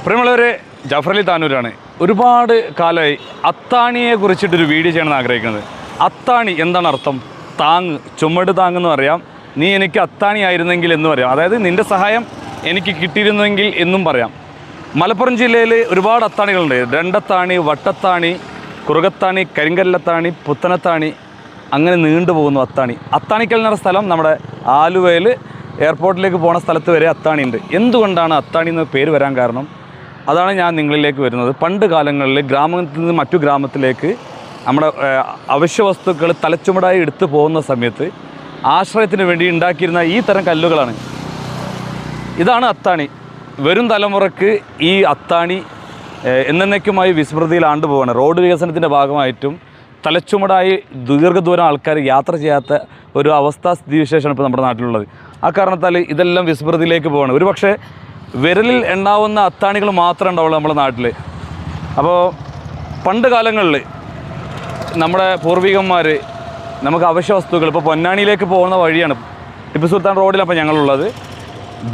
പ്രിയമുള്ളവരെ, ജാഫർ അലി താനൂരാണ്. ഒരുപാട് കാലമായി അത്താണിയെ കുറിച്ചിട്ടൊരു വീഡിയോ ചെയ്യണമെന്ന് ആഗ്രഹിക്കുന്നത്. അത്താണി എന്താണ് അർത്ഥം? താങ്ങ്, ചുമട് താങ്ങെന്ന് പറയാം. നീ എനിക്ക് അത്താണി ആയിരുന്നെങ്കിൽ എന്ന് പറയാം. അതായത് നിൻ്റെ സഹായം എനിക്ക് കിട്ടിയിരുന്നെങ്കിൽ എന്നും പറയാം. മലപ്പുറം ജില്ലയിൽ ഒരുപാട് അത്താണികളുണ്ട്. രണ്ടത്താണി, വട്ടത്താണി, കുറുകത്താണി, കരിങ്കല്ലത്താണി, പുത്തനത്താണി, അങ്ങനെ നീണ്ടു പോകുന്നു അത്താണി. അത്താണിക്കൽ എന്ന സ്ഥലം നമ്മുടെ ആലുവയിൽ എയർപോർട്ടിലേക്ക് പോകുന്ന സ്ഥലത്ത് വരെ അത്താണി ഉണ്ട്. എന്തുകൊണ്ടാണ് അത്താണി എന്ന പേര് വരാൻ കാരണം? അതാണ് ഞാൻ നിങ്ങളിലേക്ക് വരുന്നത്. പണ്ട് കാലങ്ങളിൽ ഗ്രാമത്തിൽ നിന്ന് മറ്റു ഗ്രാമത്തിലേക്ക് നമ്മുടെ അവശ്യ വസ്തുക്കൾ തലച്ചുമടായി എടുത്തു പോകുന്ന സമയത്ത് ആശ്രയത്തിന് വേണ്ടി ഉണ്ടാക്കിയിരുന്ന ഈ തരം കല്ലുകളാണ്. ഇതാണ് അത്താണി. വരും തലമുറക്ക് ഈ അത്താണി എന്നേക്കുമായി വിസ്മൃതിയിൽ ആണ്ടുപോവാണ്. റോഡ് വികസനത്തിൻ്റെ ഭാഗമായിട്ടും തലച്ചുമടായി ദീർഘദൂരം ആൾക്കാർ യാത്ര ചെയ്യാത്ത ഒരു സ്ഥിതിവിശേഷമാണ് ഇപ്പോൾ നമ്മുടെ നാട്ടിലുള്ളത്. ആ കാരണത്താൽ ഇതെല്ലാം വിസ്മൃതിയിലേക്ക് പോവാണ്. ഒരു പക്ഷേ വിരലിൽ എണ്ണാവുന്ന അത്താണികൾ മാത്രമേ ഉണ്ടാവുള്ളൂ നമ്മുടെ നാട്ടിൽ. അപ്പോൾ പണ്ട് കാലങ്ങളിൽ നമ്മുടെ പൂർവികന്മാർ നമുക്ക് അവശ്യ വസ്തുക്കൾ, ഇപ്പോൾ പൊന്നാനിയിലേക്ക് പോകുന്ന വഴിയാണ്, ടിപ്പു സുൽത്താൻ റോഡിലാണ് ഞങ്ങളുള്ളത്.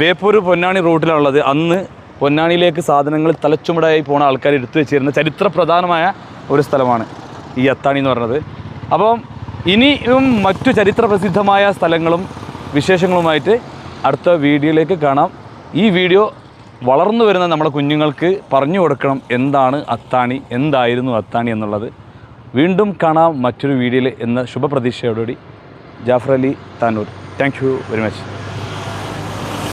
ബേപ്പൂർ പൊന്നാനി റൂട്ടിലാണുള്ളത്. അന്ന് പൊന്നാനിയിലേക്ക് സാധനങ്ങൾ തലച്ചുമടായി പോകുന്ന ആൾക്കാർ എടുത്തു വെച്ചിരുന്ന ചരിത്രപ്രധാനമായ ഒരു സ്ഥലമാണ് ഈ അത്താണി എന്ന് പറയുന്നത്. അപ്പം ഇനിയും മറ്റു ചരിത്ര പ്രസിദ്ധമായ സ്ഥലങ്ങളും വിശേഷങ്ങളുമായിട്ട് അടുത്ത വീഡിയോയിലേക്ക് കാണാം. ഈ വീഡിയോ വളർന്നു വരുന്ന നമ്മുടെ കുഞ്ഞുങ്ങൾക്ക് പറഞ്ഞു കൊടുക്കണം എന്താണ് അത്താണി, എന്തായിരുന്നു അത്താണി എന്നുള്ളത്. വീണ്ടും കാണാം മറ്റൊരു വീഡിയോയിൽ എന്ന ശുഭപ്രതീക്ഷയോടുകൂടി Jafar Ali Tanur. Thank you very much.